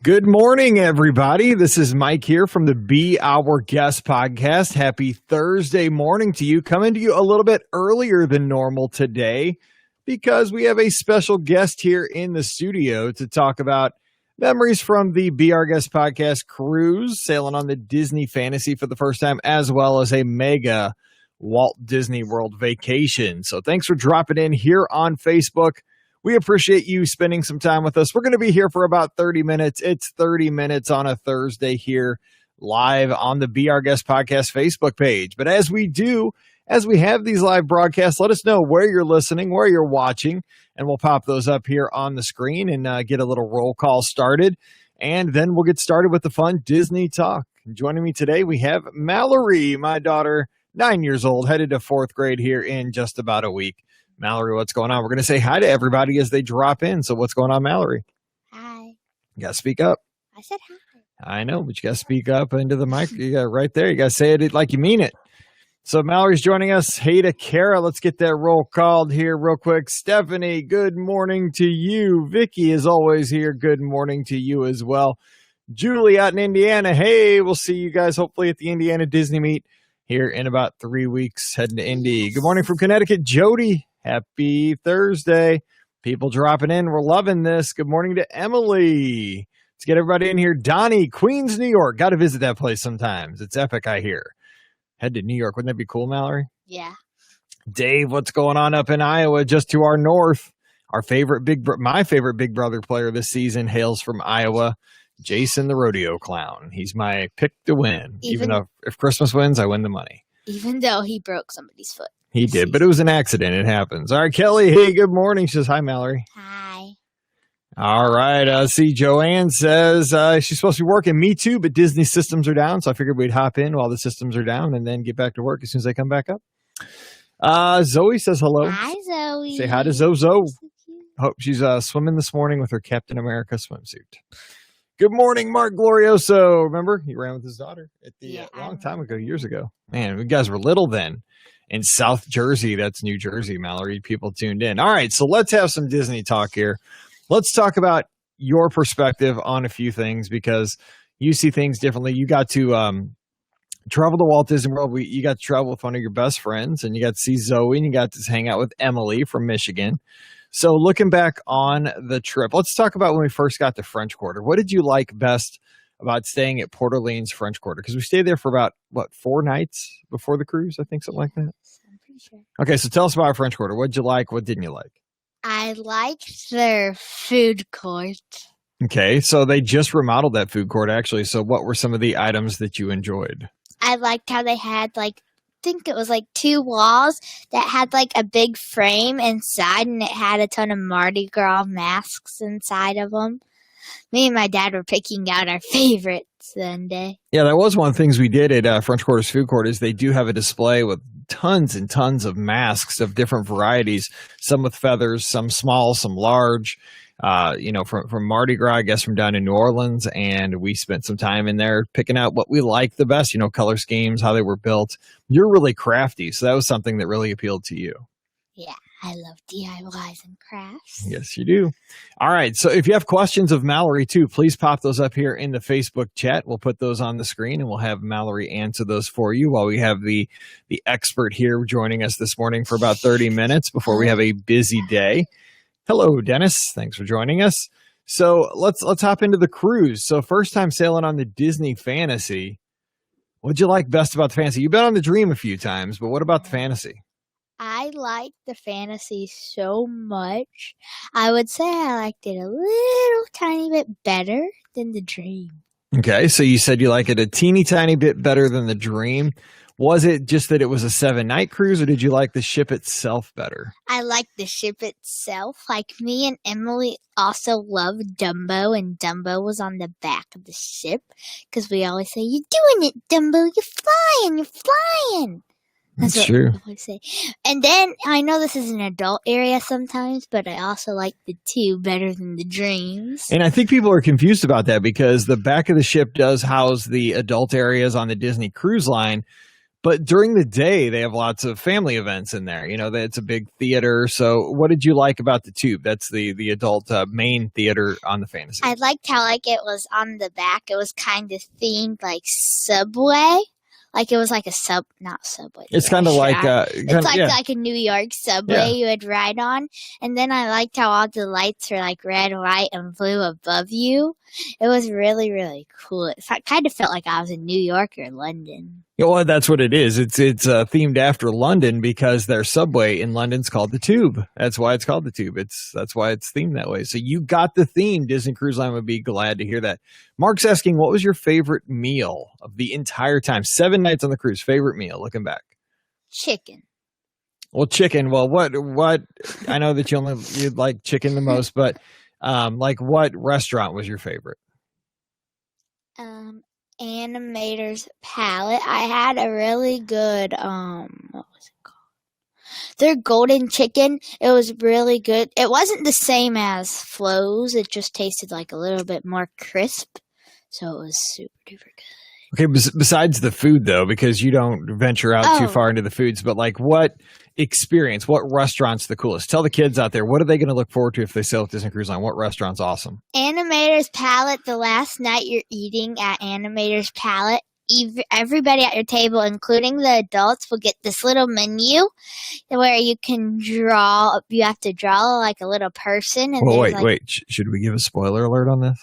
Good morning, everybody. This is Mike here from the Be Our Guest podcast. Happy Thursday morning to you. Coming to you a little bit earlier than normal today because we have a special guest here in the studio to talk about memories from the Be Our Guest podcast cruise, sailing on the Disney Fantasy for the first time, as well as a mega Walt Disney World vacation. So thanks for dropping in here on Facebook. We appreciate you spending some time with us. We're going to be here for about 30 minutes. It's 30 minutes on a Thursday here live on the Be Our Guest podcast Facebook page. But as we have these live broadcasts, let us know where you're listening, where you're watching, and we'll pop those up here on the screen and get a little roll call started. And then we'll get started with the fun Disney talk. And joining me today, we have Mallory, my daughter, 9 years old, headed to fourth grade here in just about a week. Mallory, what's going on? We're going to say hi to everybody as they drop in. So what's going on, Mallory? Hi. You got to speak up. I said hi. I know, but you got to speak up into the mic. You got right there. You got to say it like you mean it. So Mallory's joining us. Hey to Kara. Let's get that roll called here real quick. Stephanie, good morning to you. Vicky is always here. Good morning to you as well. Julie out in Indiana. Hey, we'll see you guys hopefully at the Indiana Disney meet here in about 3 weeks, heading to Indy. Good morning from Connecticut. Jody. Happy Thursday. People dropping in. We're loving this. Good morning to Emily. Let's get everybody in here. Donnie, Queens, New York. Got to visit that place sometimes. It's epic, I hear. Head to New York. Wouldn't that be cool, Mallory? Yeah. Dave, what's going on up in Iowa just to our north? Our favorite my favorite Big Brother player this season hails from Iowa, Jason the Rodeo Clown. He's my pick to win. Even though if Christmas wins, I win the money. Even though he broke somebody's foot. He did, but it was an accident. It happens. All right, Kelly. Hey, good morning. She says, hi, Mallory. Hi. All right. See, Joanne says she's supposed to be working. Me too, but Disney systems are down. So I figured we'd hop in while the systems are down and then get back to work as soon as they come back up. Zoe says hello. Hi, Zoe. Say hi to Zozo. Hope she's swimming this morning with her Captain America swimsuit. Good morning, Mark Glorioso. Remember, he ran with his daughter at the long time ago, years ago. Man, you guys were little then. In South Jersey, that's New Jersey, Mallory. People tuned in. All right, so let's have some Disney talk here. Let's talk about your perspective on a few things because you see things differently. You got to travel to Walt Disney World. You got to travel with one of your best friends, and you got to see Zoe, and you got to hang out with Emily from Michigan. So looking back on the trip, let's talk about when we first got to French Quarter. What did you like best about staying at Port Orleans French Quarter? Because we stayed there for about, 4 nights before the cruise, I think, something like that? I'm pretty sure. Okay, so tell us about our French Quarter. What did you like? What didn't you like? I liked their food court. Okay, so they just remodeled that food court, actually. So what were some of the items that you enjoyed? I liked how they had, I think it was 2 walls that had, a big frame inside, and it had a ton of Mardi Gras masks inside of them. Me and my dad were picking out our favorites Sunday. Yeah, that was one of the things we did at French Quarter's Food Court is they do have a display with tons and tons of masks of different varieties, some with feathers, some small, some large, from Mardi Gras, I guess, from down in New Orleans. And we spent some time in there picking out what we liked the best, color schemes, how they were built. You're really crafty, so that was something that really appealed to you. Yeah. I love DIYs and crafts. Yes, you do. All right. So if you have questions of Mallory, too, please pop those up here in the Facebook chat. We'll put those on the screen, and we'll have Mallory answer those for you while we have the expert here joining us this morning for about 30 minutes before we have a busy day. Hello, Dennis. Thanks for joining us. So let's hop into the cruise. So first time sailing on the Disney Fantasy. What'd you like best about the Fantasy? You've been on the Dream a few times, but what about the Fantasy? I liked the Fantasy so much. I would say I liked it a little tiny bit better than the Dream. Okay, so you said you like it a teeny tiny bit better than the Dream. Was it just that it was a 7-night cruise, or did you like the ship itself better? I liked the ship itself. Me and Emily also love Dumbo, and Dumbo was on the back of the ship because we always say, "You're doing it, Dumbo. You're flying." That's true. I always say. And then I know this is an adult area sometimes, but I also like the 2 better than the Dreams. And I think people are confused about that because the back of the ship does house the adult areas on the Disney Cruise Line, But during the day, they have lots of family events in there. It's a big theater. So what did you like about the Tube? That's the adult main theater on the Fantasy. I liked how it was on the back. It was kind of themed like Subway. Like it was like not Subway. It's kind of like it's like a New York Subway you would ride on. And then I liked how all the lights were like red, white, and blue above you. It was really, really cool. It kind of felt like I was in New York or London. Well, that's what it is. It's themed after London because their subway in London's called the Tube. That's why it's called the Tube. That's why it's themed that way. So you got the theme. Disney Cruise Line would be glad to hear that. Mark's asking, what was your favorite meal of the entire time? 7 nights on the cruise. Favorite meal, looking back. Chicken. Well, chicken. Well, what? I know that you'd like chicken the most, but like what restaurant was your favorite? Animator's Palette. I had a really good what was it called? Their golden chicken. It was really good. It wasn't the same as Flo's. It just tasted like a little bit more crisp. So it was super duper good. Okay, besides the food though, because you don't venture out too far into the foods, but like what experience, what restaurant's the coolest? Tell the kids out there, what are they going to look forward to if they sail with Disney Cruise Line? What restaurant's awesome? Animator's Palette. The last night you're eating at Animator's Palette, everybody at your table, including the adults, will get this little menu where you can draw. You have to draw like a little person. And wait. Should we give a spoiler alert on this?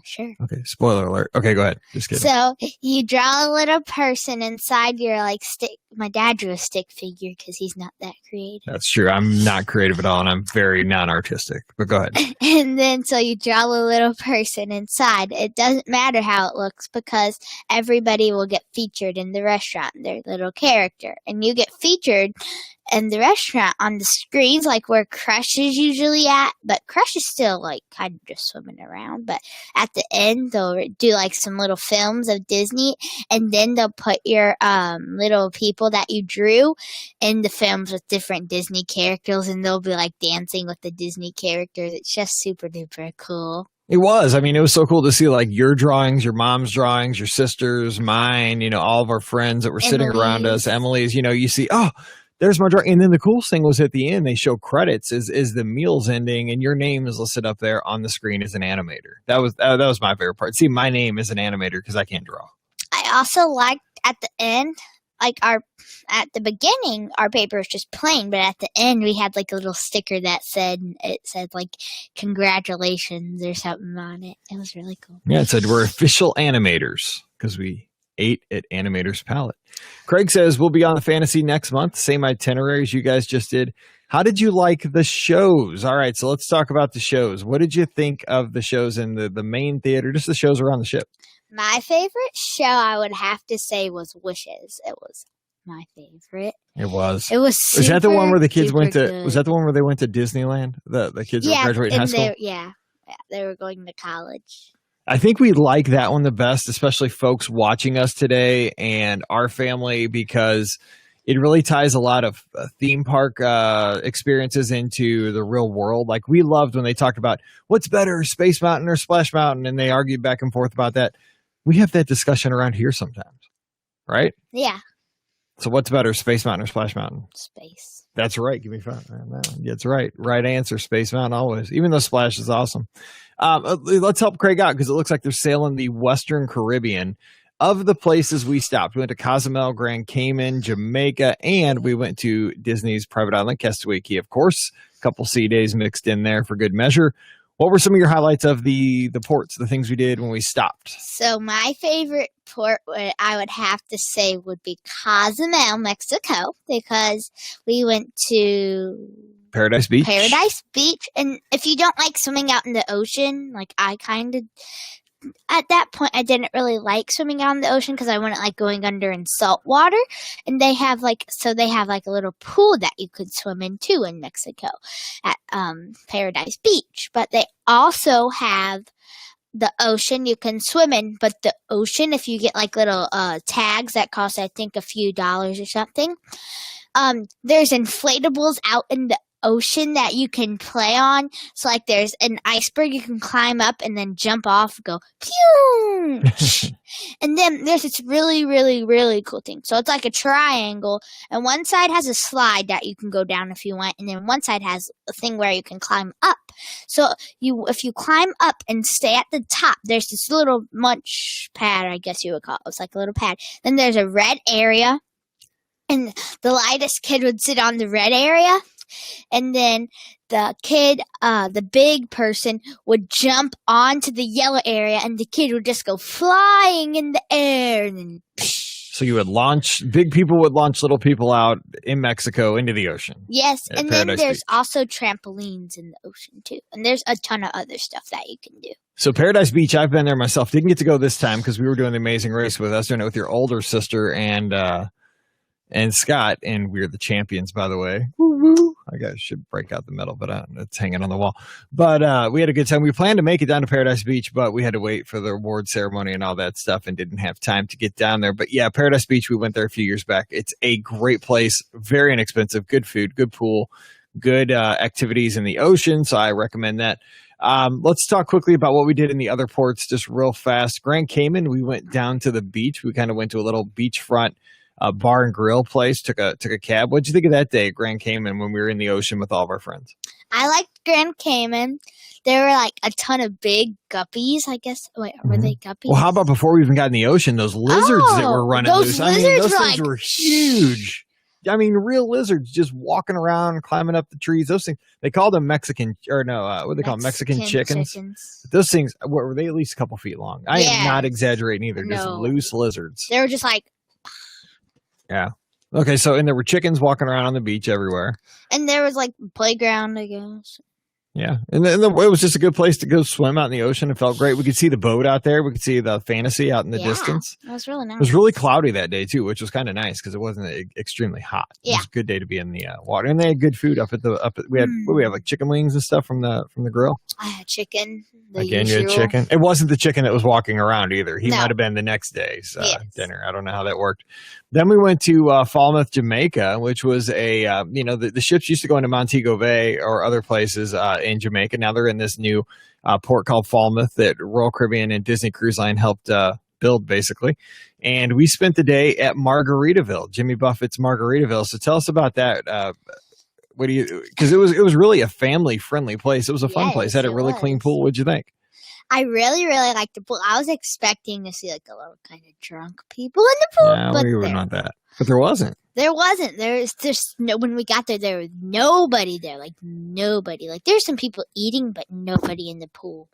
Sure. Okay, spoiler alert. Okay, go ahead. Just kidding. So you draw a little person inside your stick. My dad drew a stick figure because he's not that creative. That's true. I'm not creative at all, and I'm very non-artistic. But go ahead. And then so you draw a little person inside. It doesn't matter how it looks because everybody will get featured in the restaurant, their little character. And you get featured in the restaurant on the screens, like where Crush is usually at. But Crush is still kind of just swimming around. But at the end, they'll do some little films of Disney, and then they'll put your little people that you drew in the films with different Disney characters, and they'll be dancing with the Disney characters. It's just super duper cool. It was. I mean, it was so cool to see your drawings, your mom's drawings, your sister's, mine, all of our friends that were sitting around us, Emily's, you see, there's my drawing. And then the coolest thing was at the end, they show credits as the meal's ending, and your name is listed up there on the screen as an animator. That was my favorite part. See, my name is an animator because I can't draw. I also liked at the end, at the beginning, our paper was just plain, but at the end we had a little sticker that said congratulations or something on it. It was really cool. Yeah, it said we're official animators because we ate at Animator's Palette. Craig says we'll be on the Fantasy next month. Same itinerary as you guys just did. How did you like the shows? All right, so let's talk about the shows. What did you think of the shows in the main theater, just the shows around the ship? My favorite show, I would have to say, was Wishes. It was my favorite. It was. It was. Was that the one where the kids went to? Good. Was that the one where they went to Disneyland? The kids were graduating high school. Yeah, they were going to college. I think we like that one the best, especially folks watching us today and our family, because it really ties a lot of theme park experiences into the real world. We loved when they talked about what's better, Space Mountain or Splash Mountain, and they argued back and forth about that. We have that discussion around here sometimes, right? Yeah. So what's better, Space Mountain or Splash Mountain? Space. That's right. Give me 5. That's right. Right answer, Space Mountain always, even though Splash is awesome. Let's help Craig out because it looks like they're sailing the Western Caribbean. Of the places we stopped, we went to Cozumel, Grand Cayman, Jamaica, and we went to Disney's private island, Castaway Cay, of course. A couple sea days mixed in there for good measure. What were some of your highlights of the ports, the things we did when we stopped? So my favorite port, I would have to say, would be Cozumel, Mexico, because we went to Paradise Beach. And if you don't like swimming out in the ocean, I kind of, at that point, I didn't really like swimming out in the ocean because I wouldn't like going under in salt water. And they have a little pool that you could swim in too in Mexico at Paradise Beach. But they also have the ocean you can swim in. But the ocean, if you get little tags that cost, I think, a few dollars or something, there's inflatables out in the ocean that you can play on. So like there's an iceberg you can climb up and then jump off, go pew. And then there's this really, really, really cool thing. So it's like a triangle, and one side has a slide that you can go down if you want, and then one side has a thing where you can climb up. So if you climb up and stay at the top, there's this little munch pad, I guess you would call it. It's like a little pad. Then there's a red area, and the lightest kid would sit on the red area. And then the kid, the big person, would jump onto the yellow area, and the kid would just go flying in the air. And then, so you would launch, big people would launch little people out in Mexico into the ocean. Yes, and then Paradise there's Beach. also trampolines in the ocean too. And there's a ton of other stuff that you can do. So Paradise Beach, I've been there myself. Didn't get to go this time because we were doing the Amazing Race with us, doing it with your older sister and Scott, and we're the champions, by the way. Woo-woo. Should break out the medal, but it's hanging on the wall. But we had a good time. We planned to make it down to Paradise Beach, but we had to wait for the award ceremony and all that stuff and didn't have time to get down there. But yeah, Paradise Beach, we went there a few years back. It's a great place, very inexpensive, good food, good pool, good activities in the ocean. So I recommend that. Let's talk quickly about what we did in the other ports just real fast. Grand Cayman, we went down to the beach. We kind of went to a little beachfront bar and grill place, took a cab. What'd you think of that day at Grand Cayman when we were in the ocean with all of our friends? I liked Grand Cayman. There were like a ton of big guppies, I guess. Wait, were they guppies? Well, how about before we even got in the ocean, those lizards that were running those loose? lizards those were things like, were huge. I mean, real lizards just walking around, climbing up the trees. Those things, they call them Mexican, or no, what do they call them? Mexican chickens. Those things, what, were they at least a couple feet long? I am not exaggerating either. No. Just loose lizards. They were just like, yeah. Okay, and there were chickens walking around on the beach everywhere. And there was like playground, I guess. Yeah, and then it was just a good place to go swim out in the ocean. It felt great. We could see the boat out there. We could see the Fantasy out in the distance. That was really nice. It was really cloudy that day too, which was kind of nice because it wasn't extremely hot. It was a good day to be in the water, and they had good food up at we had what do we have, like chicken wings and stuff from the grill. I had chicken. Again, you had chicken. It wasn't the chicken that was walking around either. He might have been the next day's dinner. I don't know how that worked. Then we went to Falmouth, Jamaica, which was the ships used to go into Montego Bay or other places in Jamaica. Now they're in this new port called Falmouth that Royal Caribbean and Disney Cruise Line helped build, basically. And we spent the day at Margaritaville, Jimmy Buffett's Margaritaville. So tell us about that. Because it was really a family friendly place. It was a fun place. Had a really clean pool. What'd you think? I really, really liked the pool. I was expecting to see like a little kind of drunk people in the pool. No, but we were not that. But there wasn't. There wasn't. When we got there was nobody there. Like nobody. Like there's some people eating, but nobody in the pool.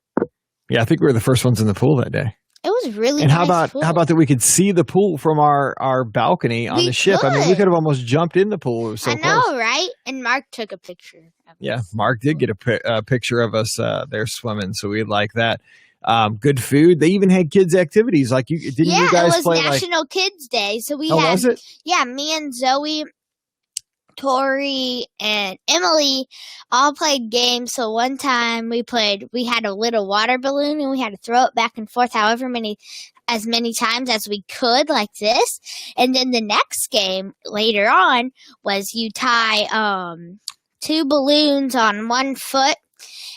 Yeah, I think we were the first ones in the pool that day. It was really and nice. How about that we could see the pool from our balcony on the ship? I mean, we could have almost jumped in the pool. It was so close. Right? And Mark took a picture of us. Yeah, Mark did get a picture of us there swimming, so we like that. Good food. They even had kids' activities. Like you guys play it was National Kids Day, so we had. Oh, was it? Yeah, me and Zoe, Tori, and Emily all played games. So one time we had a little water balloon and we had to throw it back and forth as many times as we could, like this. And then the next game later on was you tie two balloons on one foot,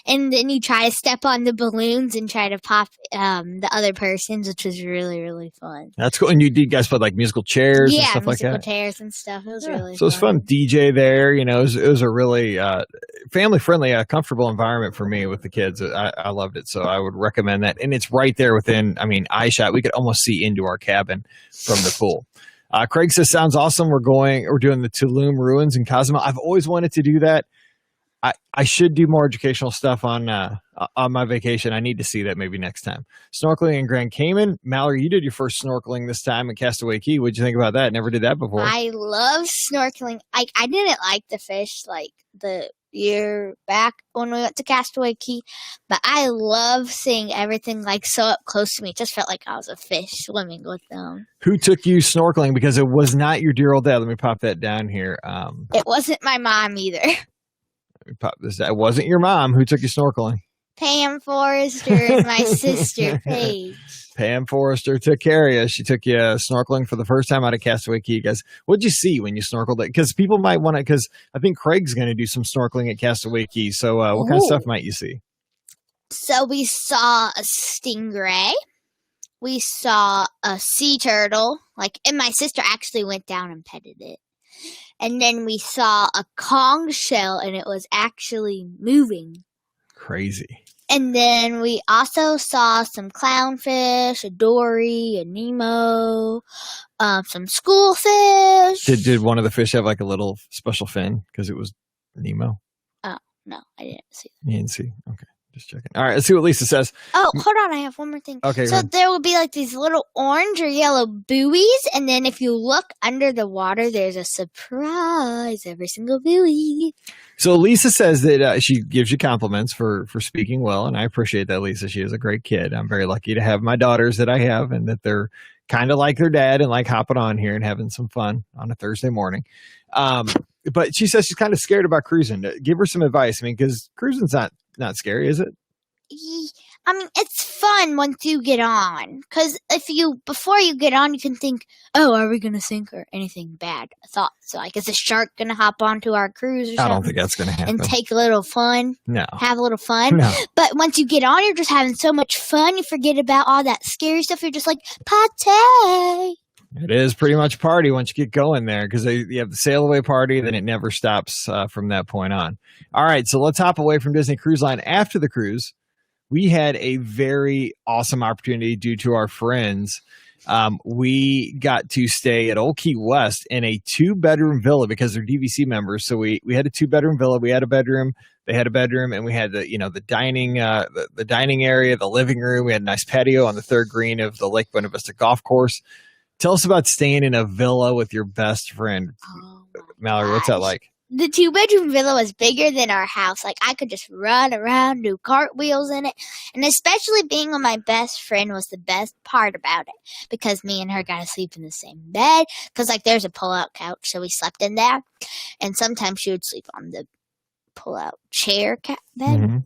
and then you try to step on the balloons and try to pop the other person's, which was really, really fun. That's cool. And you guys played like musical chairs and stuff like that? Yeah, musical chairs and stuff. It was really fun. So it was fun. DJ there. It was a really family-friendly, comfortable environment for me with the kids. I loved it. So I would recommend that. And it's right there within, eye shot. We could almost see into our cabin from the pool. Craig says, sounds awesome. We're doing the Tulum ruins in Cozumel. I've always wanted to do that. I should do more educational stuff on my vacation. I need to see that maybe next time. Snorkeling in Grand Cayman. Mallory, you did your first snorkeling this time at Castaway Cay. What'd you think about that? Never did that before. I love snorkeling. I didn't like the fish like the year back when we went to Castaway Cay, but I love seeing everything like so up close to me. It just felt like I was a fish swimming with them. Who took you snorkeling? Because it was not your dear old dad. Let me pop that down here. It wasn't my mom either. Pop this. It wasn't your mom who took you snorkeling. Pam Forrester and my sister Paige. Pam Forrester took care of you. She took you snorkeling for the first time out of Castaway Cay. Guys, what'd you see when you snorkeled? Because people might want to, because I think Craig's going to do some snorkeling at Castaway Cay. So what kind of stuff might you see? So we saw a stingray. We saw a sea turtle. And my sister actually went down and petted it. And then we saw a conch shell, and it was actually moving. Crazy. And then we also saw some clownfish, a Dory, a Nemo, some schoolfish. Did one of the fish have like a little special fin because it was Nemo? Oh, no, I didn't see that. You didn't see? Okay. Just checking. All right, let's see what Lisa says. Oh, hold on. I have one more thing. Okay. So there will be like these little orange or yellow buoys, and then if you look under the water, there's a surprise every single buoy. So Lisa says that she gives you compliments for speaking well, and I appreciate that, Lisa. She is a great kid. I'm very lucky to have my daughters that I have, and that they're kind of like their dad and like hopping on here and having some fun on a Thursday morning. But she says she's kind of scared about cruising. Give her some advice. I mean, because cruising's not scary, is it? I mean, it's fun once you get on. Because before you get on, you can think, oh, are we going to sink or anything bad? Thoughts. So, is a shark going to hop onto our cruise or something? I don't think that's going to happen. And take a little fun? No. Have a little fun? No. But once you get on, you're just having so much fun. You forget about all that scary stuff. You're just like, party. It is pretty much party once you get going there, because you have the sail away party, then it never stops from that point on. All right, so let's hop away from Disney Cruise Line. After the cruise, we had a very awesome opportunity due to our friends. We got to stay at Old Key West in a 2-bedroom villa because they're DVC members. So we had a 2-bedroom villa. We had a bedroom. They had a bedroom, and we had the dining the dining area, the living room. We had a nice patio on the third green of the Lake Buena Vista golf course. Tell us about staying in a villa with your best friend. Mallory, what's that like? The 2-bedroom villa was bigger than our house. I could just run around, do cartwheels in it. And especially being with my best friend was the best part about it. Because me and her got to sleep in the same bed. Because, there's a pull-out couch, so we slept in there. And sometimes she would sleep on the pull-out chair bed. Mm-hmm.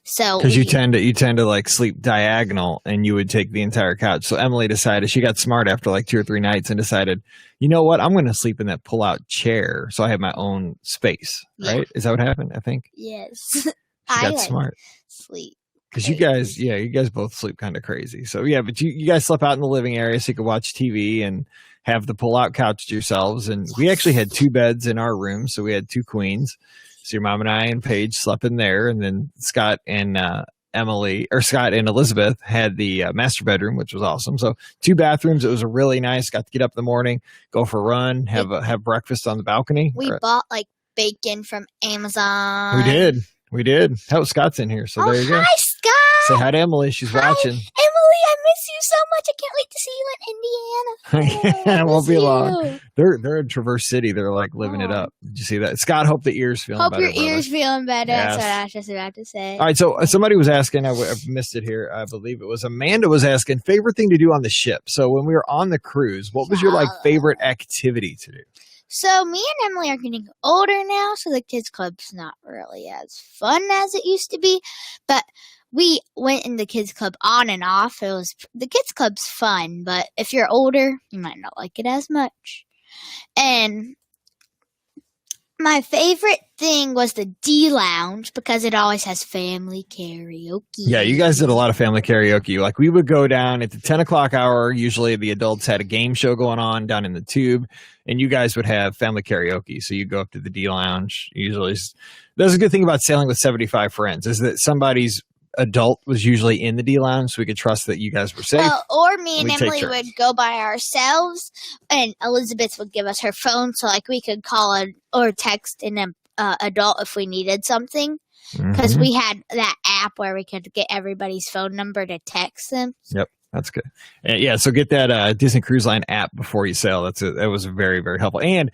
So because you tend to sleep diagonal, and you would take the entire couch. So Emily decided, she got smart after 2 or 3 nights and decided, you know what, I'm going to sleep in that pull-out chair so I have my own space. Right? Yeah. Is that what happened? I think. Yes. She got smart. Sleep. Because you guys both sleep kind of crazy. So yeah, but you guys slept out in the living area so you could watch TV and have the pull-out couch to yourselves. And we actually had 2 beds in our room, so we had 2 queens. So your mom and I and Paige slept in there, and then Scott and Elizabeth had the master bedroom, which was awesome. So 2 bathrooms. It was really nice. Got to get up in the morning, go for a run, have breakfast on the balcony. We bought bacon from Amazon. We did. How Scott's in here, so there you go. Hi, Scott. Say hi to Emily. She's watching. Emily, I miss you so much. I can't wait to see you in Indiana. It won't be long. They're in Traverse City. They're living it up. Did you see that? Scott, hope the ears feeling better. Hope your ears feeling better. Yes. That's what I was just about to say. All right, so somebody was asking, I've missed it here, I believe it was Amanda was asking, favorite thing to do on the ship. So when we were on the cruise, what was your favorite activity to do? So me and Emily are getting older now, so the kids club's not really as fun as it used to be. But we went in the kids club on and off. The kids club's fun, but if you're older, you might not like it as much. And my favorite thing was the D Lounge because it always has family karaoke. Yeah, you guys did a lot of family karaoke. We would go down at the 10 o'clock hour. Usually the adults had a game show going on down in the tube, and you guys would have family karaoke. So you go up to the D Lounge. Usually, that's a good thing about sailing with 75 friends is that somebody's adult was usually in the D Lounge, so we could trust that you guys were safe. Or me and Emily would go by ourselves, and Elizabeth would give us her phone, so we could call or text an adult if we needed something. Because we had that app where we could get everybody's phone number to text them. Yep. That's good. Yeah, so get that Disney Cruise Line app before you sail. That was very, very helpful. And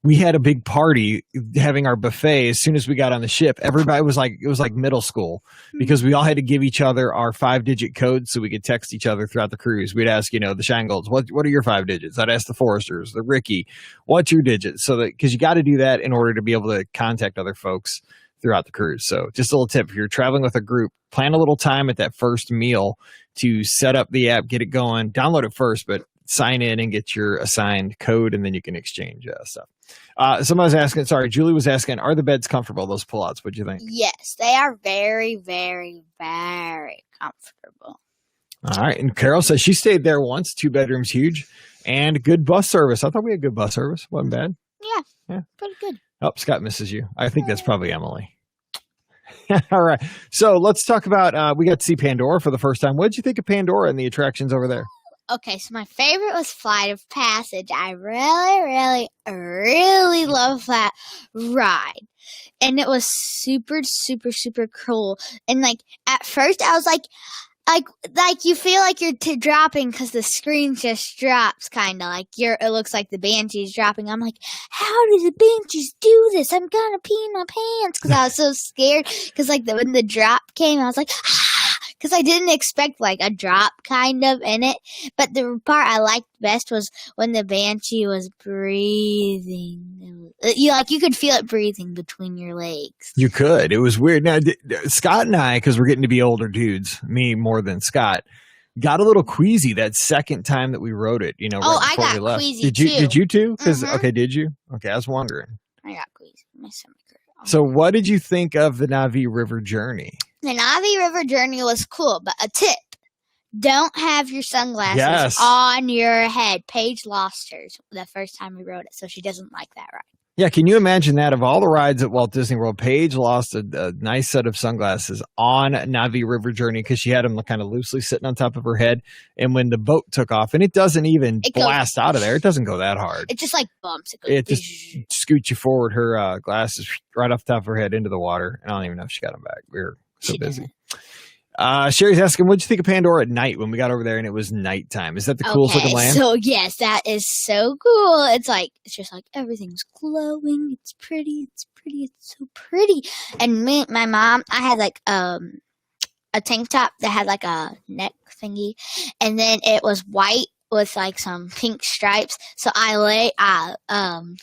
we had a big party having our buffet as soon as we got on the ship. Everybody was it was like middle school because we all had to give each other our 5-digit codes so we could text each other throughout the cruise. We'd ask, the Shangolds, what are your 5 digits? I'd ask the Foresters, the Ricky, what's your digits? So that, because you got to do that in order to be able to contact other folks throughout the cruise. So just a little tip, if you're traveling with a group, plan a little time at that first meal to set up the app, get it going, download it first, but sign in and get your assigned code, and then you can exchange stuff. Someone was asking, Julie was asking, are the beds comfortable, those pullouts? What'd you think? Yes, they are very, very, very comfortable. All right. And Carol says she stayed there once, 2 bedrooms, huge, and good bus service. I thought we had good bus service. Wasn't bad. Yeah. Pretty good. Oh, Scott misses you. I think that's probably Emily. All right. So let's talk about, we got to see Pandora for the first time. What did you think of Pandora and the attractions over there? Okay, so my favorite was Flight of Passage. I really, really, really love that ride. And it was super, super, super cool. And like at first I was like you feel like you're dropping because the screen just drops, kind of like it looks like the Banshee's dropping. I'm like, how do the Banshees do this? I'm gonna pee my pants because I was so scared. Because like when the drop came, I was like, because I didn't expect like a drop kind of in it. But the part I liked best was when the Banshee was breathing. You could feel it breathing between your legs. You could. It was weird. Now, Scott and I, because we're getting to be older dudes, me more than Scott, got a little queasy that second time that we rode it. Right I before got we left. queasy too. Did you too? Because Mm-hmm. Did you? Okay, I was wondering. I got queasy. My stomach hurt. So, what did you think of the Navi River journey? The Navi River journey was cool, but a tip. Don't have your sunglasses on your head. Paige lost hers the first time we rode it, so she doesn't like that ride. Yeah, can you imagine that? Of all the rides at Walt Disney World, Paige lost a nice set of sunglasses on Navi River journey because she had them kind of loosely sitting on top of her head. And when the boat took off, and it doesn't even blast out of there. It doesn't go that hard. It just like bumps. It just scoots you forward. Her glasses right off the top of her head into the water. And I don't even know if she got them back. We were so busy. Sherry's asking, what'd you think of Pandora at night when we got over there and it was nighttime? Is that the coolest looking land? So yes, that is so cool. It's just like everything's glowing. It's pretty. It's so pretty. And my mom, I had like a tank top that had like a neck thingy, and then it was white with like some pink stripes. So I laid out on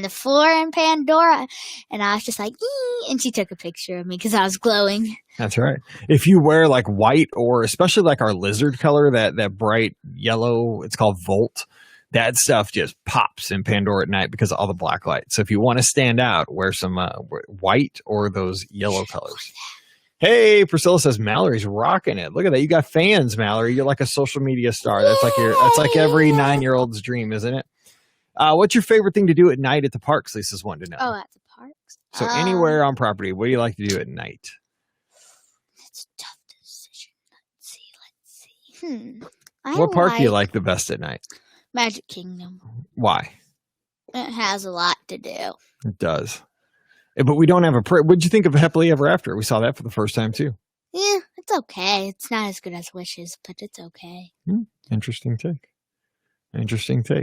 the floor in Pandora, and I was just like, ee! And she took a picture of me because I was glowing. That's right. If you wear like white, or especially like our lizard color, that bright yellow, it's called Volt, that stuff just pops in Pandora at night because of all the black light. So if you want to stand out, wear some white or those yellow colors. Hey, Priscilla says Mallory's rocking it. Look at that. You got fans, Mallory. You're like a social media star. That's like every 9-year-old's dream, isn't it? What's your favorite thing to do at night at the parks? Lisa's wanting to know. Oh, at the parks? So anywhere on property, what do you like to do at night? That's a tough decision. Let's see. What park do you like the best at night? Magic Kingdom. Why? It has a lot to do. It does. But we don't have a prayer. What'd you think of Happily Ever After? We saw that for the first time, too. Yeah, it's okay. It's not as good as Wishes, but it's okay. Interesting take.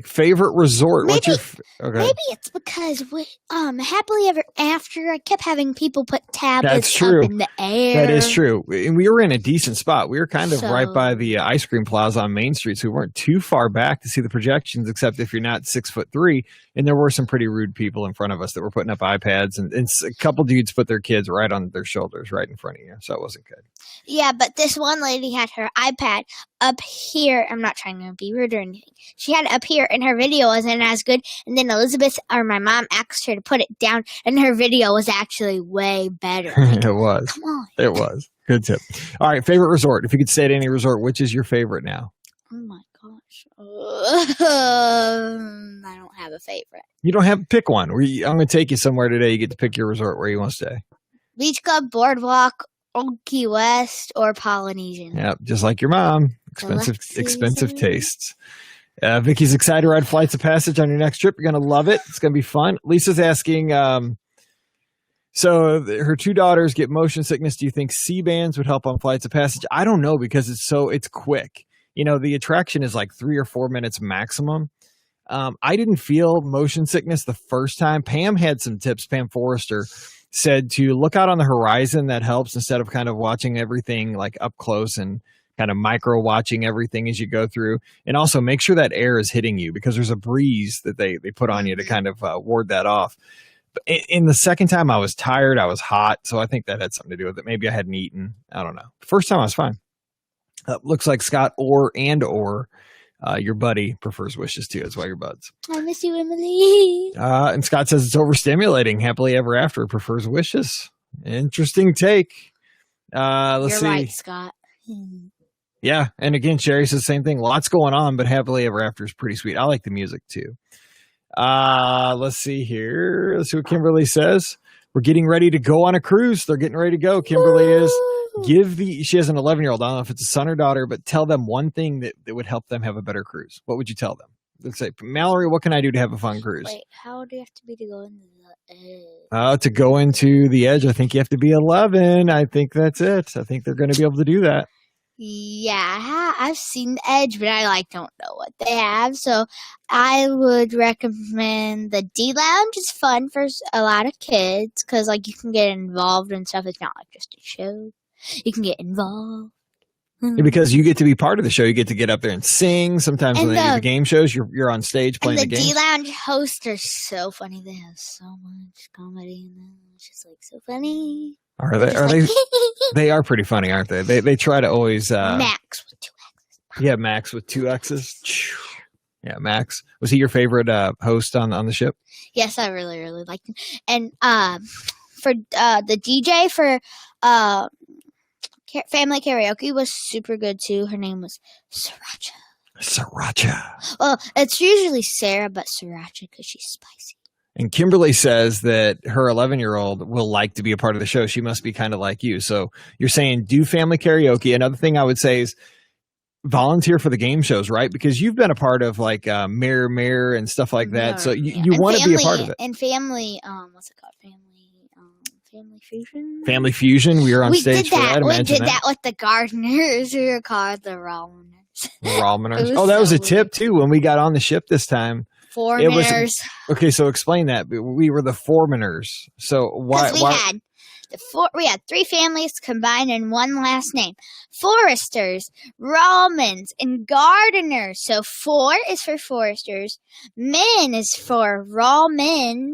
Favorite resort? Maybe it's because Happily Ever After, I kept having people put tablets up in the air. That is true. And we were in a decent spot. We were kind of right by the ice cream plaza on Main Street, so we weren't too far back to see the projections, except if you're not 6'3", and there were some pretty rude people in front of us that were putting up iPads, and a couple dudes put their kids right on their shoulders right in front of you, so it wasn't good. Yeah, but this one lady had her iPad up here. I'm not trying to be rude or anything. She had it up here, and her video wasn't as good. And then Elizabeth or my mom asked her to put it down, and her video was actually way better. Like, it was. Come on. It was. Good tip. All right, favorite resort. If you could stay at any resort, which is your favorite now? Oh, my gosh. I don't have a favorite. You don't have pick one. I'm going to take you somewhere today. You get to pick your resort where you want to stay. Beach Club, Boardwalk, Old Key West, or Polynesian. Yep, just like your mom. Expensive tastes. Vicky's excited to ride Flights of Passage on your next trip. You're going to love it. It's going to be fun. Lisa's asking, so her 2 daughters get motion sickness. Do you think C-bands would help on Flights of Passage? I don't know, because it's quick. The attraction is like 3 or 4 minutes maximum. I didn't feel motion sickness the first time. Pam had some tips. Pam Forrester said to look out on the horizon. That helps, instead of kind of watching everything like up close and kind of micro watching everything as you go through. And also make sure that air is hitting you, because there's a breeze that they put on you to kind of ward that off. In the second time, I was tired. I was hot. So I think that had something to do with it. Maybe I hadn't eaten. I don't know. First time I was fine. Looks like Scott or your buddy prefers wishes too. That's why you're buds. I miss you, Emily. And Scott says it's overstimulating. Happily ever after prefers wishes. Interesting take. Let's see. You're right, Scott. Yeah. And again, Sherry says the same thing. Lots going on, but happily ever after is pretty sweet. I like the music too. Let's see here. Let's see what Kimberly says. We're getting ready to go on a cruise. They're getting ready to go. Kimberly is. She has an 11-year-old. I don't know if it's a son or daughter, but tell them one thing that would help them have a better cruise. What would you tell them? Let's say, Mallory, what can I do to have a fun cruise? Wait, how do you have to be to go into the edge? To go into the edge, I think you have to be 11. I think that's it. I think they're going to be able to do that. Yeah, I've seen the edge, but I don't know what they have. So I would recommend the D Lounge. Is fun for a lot of kids because you can get involved and stuff. It's not just a show. You can get involved. Yeah, because you get to be part of the show. You get to get up there and sing. Sometimes when they do the game shows, you're on stage playing the game. The D Lounge hosts are so funny. They have so much comedy in them. It's just so funny. Are they? They are pretty funny, aren't they? They try to always Max with 2 X's. Yeah, Max with 2 X's. Yeah, Max. Was he your favorite host on the ship? Yes, I really, really liked him. And for the DJ for Family Karaoke was super good too. Her name was Sriracha. Sriracha. Well, it's usually Sarah, but Sriracha because she's spicy. And Kimberly says that her 11-year-old will like to be a part of the show. She must be kind of like you. So you're saying do family karaoke. Another thing I would say is volunteer for the game shows, right? Because you've been a part of Mirror and stuff like that. So you want to be a part of it. And family, what's it called? Family Fusion? Family Fusion. We were on stage for that. We did that with the gardeners. We were called the Rameners. That was a tip too when we got on the ship this time. Foremaners. Okay, so explain that. We were the Foremaners. So why? We had 3 families combined in one last name. Foresters, Rawmans, and Gardeners. So 4 is for Foresters. Men is for Rawmen.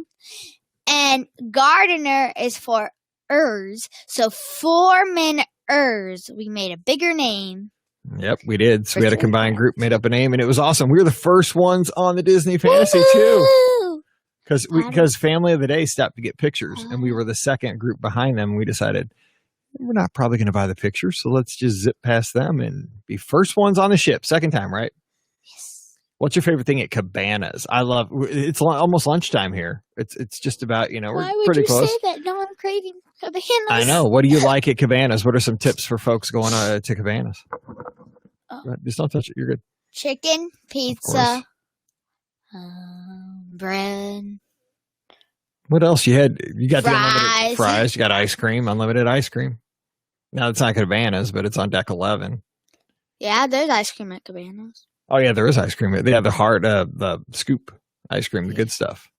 And Gardener is for Ers. So Foremaners. We made a bigger name. Yep, we did. So we had a combined group, made up a name, and it was awesome. We were the first ones on the Disney Fantasy too, because Family of the Day stopped to get pictures, and we were the second group behind them. And we decided we're not probably going to buy the pictures, so let's just zip past them and be first ones on the ship. Second time, right? Yes. What's your favorite thing at Cabanas? I love. It's almost lunchtime here. It's just about we're pretty close. Why would you say that? No, I'm craving Cabanas. I know. What do you like at Cabanas? What are some tips for folks going to Cabanas? Just don't touch it. You're good. Chicken, pizza, bread. What else you had? You got fries. The unlimited fries. You got ice cream, unlimited ice cream. Now it's not Cabanas, but it's on deck 11. Yeah, there's ice cream at Cabanas. Oh yeah, there is ice cream. They have the scoop ice cream, the good stuff.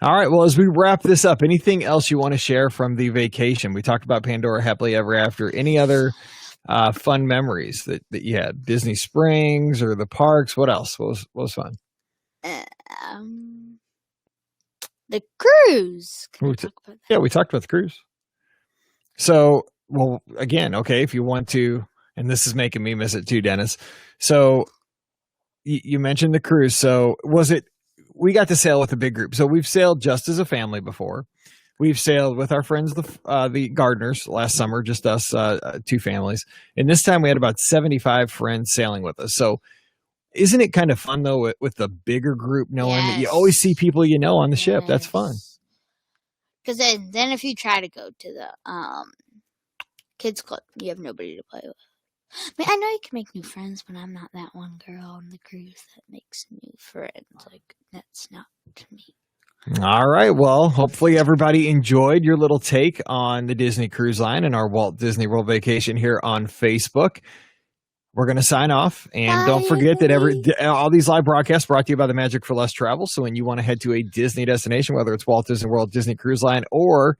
All right. Well, as we wrap this up, anything else you want to share from the vacation? We talked about Pandora, happily ever after. Any other fun memories that you had? Disney Springs or the parks? What else? What was fun? The cruise. We talked about the cruise. So, well, again, okay, if you want to, and this is making me miss it too, Dennis. So you mentioned the cruise. So we got to sail with a big group. So we've sailed just as a family before. We've sailed with our friends, the gardeners, last summer, just us, 2 families. And this time we had about 75 friends sailing with us. So isn't it kind of fun, though, with the bigger group, knowing that you always see people on the ship? That's fun. Because then if you try to go to the kids club, you have nobody to play with. I mean, I know you can make new friends, but I'm not that one girl on the cruise that makes new friends. That's not to me. All right. Well, hopefully everybody enjoyed your little take on the Disney Cruise Line and our Walt Disney World vacation here on Facebook. We're going to sign off. And don't forget that all these live broadcasts brought to you by the Magic for Less Travel. So when you want to head to a Disney destination, whether it's Walt Disney World, Disney Cruise Line, or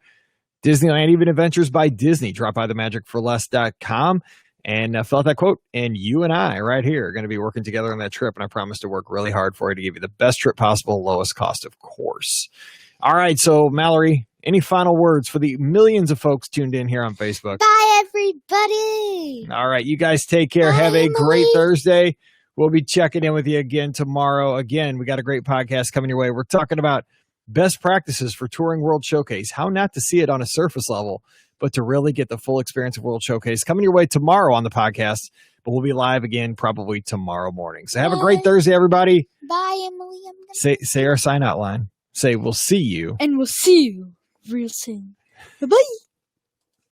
Disneyland Even Adventures by Disney, drop by themagicforless.com and fill out that quote. And you and I right here are going to be working together on that trip. And I promise to work really hard for you to give you the best trip possible, lowest cost, of course. All right. So, Mallory, any final words for the millions of folks tuned in here on Facebook? Bye, everybody. All right. You guys take care. Bye, Have a great Emily. Thursday. We'll be checking in with you again tomorrow. Again, we got a great podcast coming your way. We're talking about best practices for touring World Showcase, how not to see it on a surface level, but to really get the full experience of World Showcase coming your way tomorrow on the podcast. But we'll be live again probably tomorrow morning. So have a great Thursday, everybody. Bye, Emily. I'm gonna Say our sign out line. Say we'll see you. and we'll see you real soon. Bye-bye.